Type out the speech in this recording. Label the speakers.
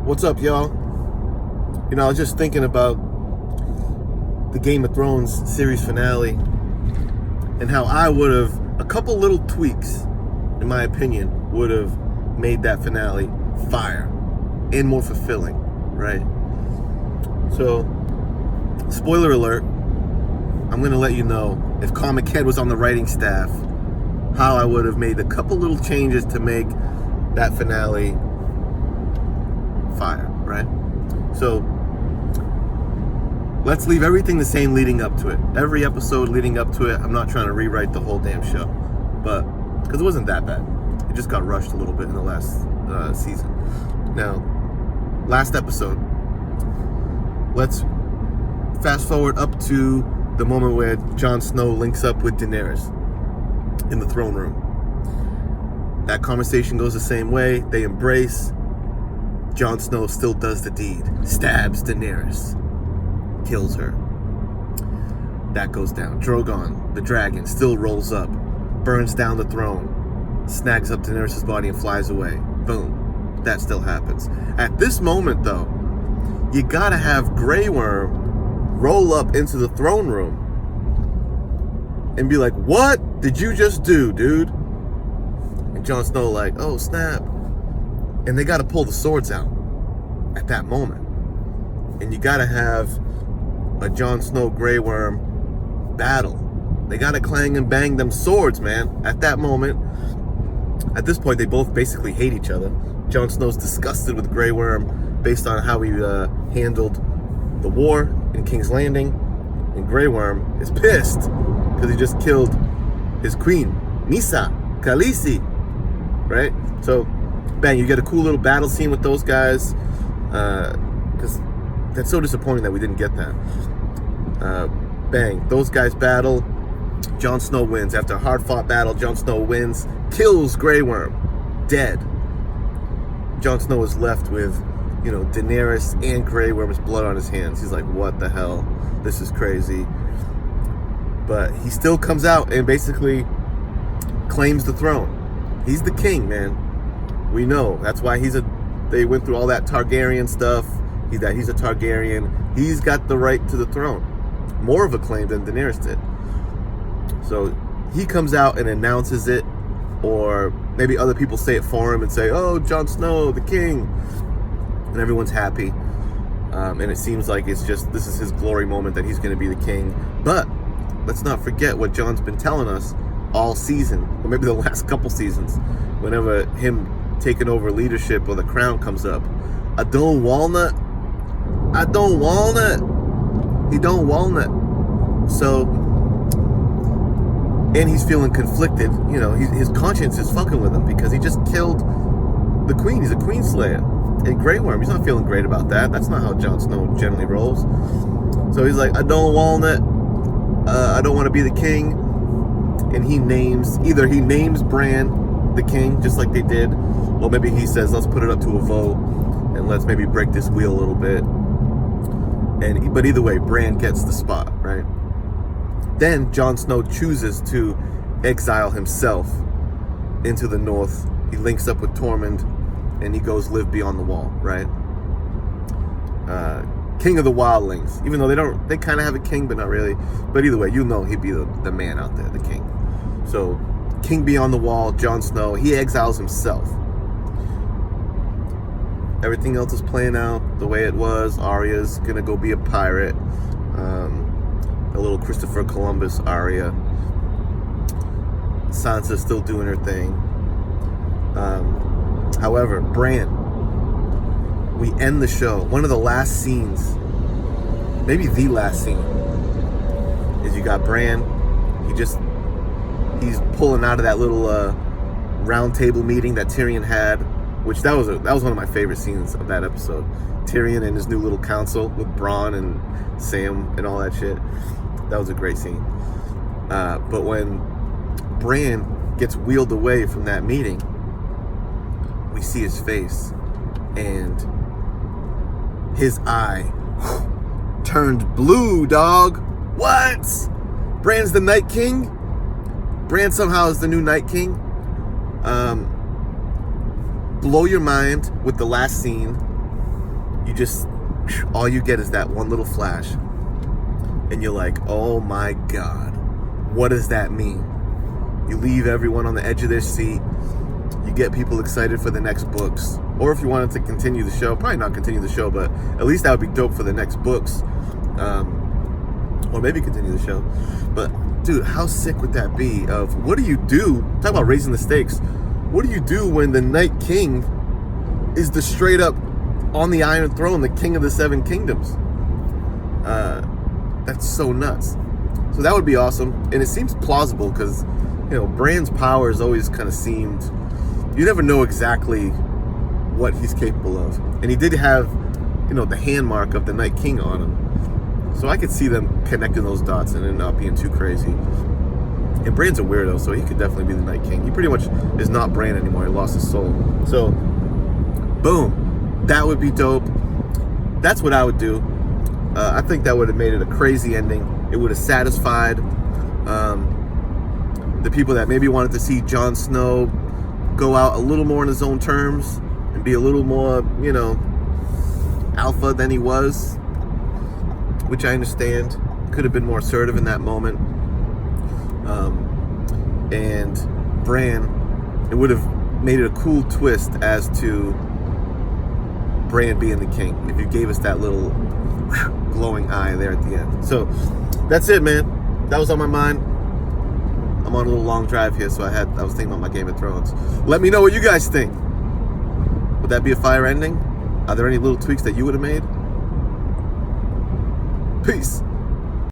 Speaker 1: What's up, y'all? You know, I was just thinking about the Game of Thrones series finale and how I would have, a couple little tweaks, in my opinion, would have made that finale fire and more fulfilling, right? So, spoiler alert, I'm going to let you know, if ComicHead was on the writing staff, how I would have made a couple little changes to make that finale fire, right? So let's leave everything the same leading up to it. Every episode leading up to it, I'm not trying to rewrite the whole damn show, but because it wasn't that bad. It just got rushed a little bit in the last season. Now, last episode, let's fast forward up to the moment where Jon Snow links up with Daenerys in the throne room. That conversation goes the same way. They embrace. Jon Snow still does the deed. Stabs Daenerys. Kills her. That goes down. Drogon, the dragon, still rolls up. Burns down the throne. Snags up Daenerys' body and flies away. Boom. That still happens. At this moment, though, you gotta have Grey Worm roll up into the throne room and be like, "What did you just do, dude?" And Jon Snow like, "Oh, snap." And they got to pull the swords out at that moment. And you got to have a Jon Snow Grey Worm battle. They got to clang and bang them swords, man. At that moment, at this point, they both basically hate each other. Jon Snow's disgusted with Grey Worm based on how he handled the war in King's Landing. And Grey Worm is pissed because he just killed his queen, Misa Khaleesi, right? So, bang, you get a cool little battle scene with those guys, because that's so disappointing that we didn't get that. Bang, those guys battle. Jon Snow wins. After a hard-fought battle, Jon Snow wins, kills Grey Worm, dead. Jon Snow is left with, Daenerys and Grey Worm's blood on his hands. He's like, what the hell? This is crazy. But he still comes out and basically claims the throne. He's the king, man. We know. That's why they went through all that Targaryen stuff. He's a Targaryen. He's got the right to the throne. More of a claim than Daenerys did. So he comes out and announces it, or maybe other people say it for him and say, "Oh, Jon Snow, the king." And everyone's happy. And it seems like this is his glory moment that he's going to be the king. But let's not forget what Jon's been telling us all season, or maybe the last couple seasons, whenever him taking over leadership or the crown comes up. I don't walnut. He don't walnut. So, and he's feeling conflicted. His conscience is fucking with him because he just killed the queen. He's a queen slayer. And Grey Worm, he's not feeling great about that. That's not how Jon Snow generally rolls. So he's like, I don't walnut. I don't want to be the king. And he names Bran the king, just like they did. Well, maybe he says, let's put it up to a vote and let's maybe break this wheel a little bit. But either way, Bran gets the spot, right? Then Jon Snow chooses to exile himself into the north. He links up with Tormund and he goes live beyond the wall, right? King of the wildlings. Even though they kind of have a king, but not really. But either way, he'd be the man out there, the king. So, king beyond the wall, Jon Snow, he exiles himself. Everything else is playing out the way it was. Arya's gonna go be a pirate. A little Christopher Columbus Arya. Sansa's still doing her thing. However, Bran, we end the show. One of the last scenes, maybe the last scene, is you got Bran. He's pulling out of that little round table meeting that Tyrion had, which that was one of my favorite scenes of that episode. Tyrion and his new little council with Bronn and Sam and all that shit. That was a great scene. But when Bran gets wheeled away from that meeting, we see his face and his eye turned blue, dog. What? Bran's the Night King? Bran somehow is the new Night King. Blow your mind with the last scene you just, all you get is that one little flash. And you're like, oh my God, what does that mean? You leave everyone on the edge of their seat. You get people excited for the next books. Or if you wanted to continue the show, probably not continue the show, but at least that would be dope for the next books. Or maybe continue the show. But dude, how sick would that be? Of what do you do? Talk about raising the stakes. What do you do when the Night King is the straight up on the Iron Throne, the King of the Seven Kingdoms? That's so nuts. So that would be awesome. And it seems plausible because, you know, Bran's power has always kind of seemed, you never know exactly what he's capable of. And he did have, you know, the hand mark of the Night King on him. So I could see them connecting those dots and it not being too crazy. And Bran's a weirdo, so he could definitely be the Night King. He pretty much is not Bran anymore. He lost his soul. So, boom. That would be dope. That's what I would do. I think that would have made it a crazy ending. It would have satisfied the people that maybe wanted to see Jon Snow go out a little more on his own terms and be a little more, you know, alpha than he was, which I understand. Could have been more assertive in that moment. And Bran, it would have made it a cool twist as to Bran being the king if you gave us that little glowing eye there at the end. So that's it, man. That was on my mind. I'm on a little long drive here, so I was thinking about my Game of Thrones. Let me know what you guys think. Would that be a fire ending? Are there any little tweaks that you would have made? Peace.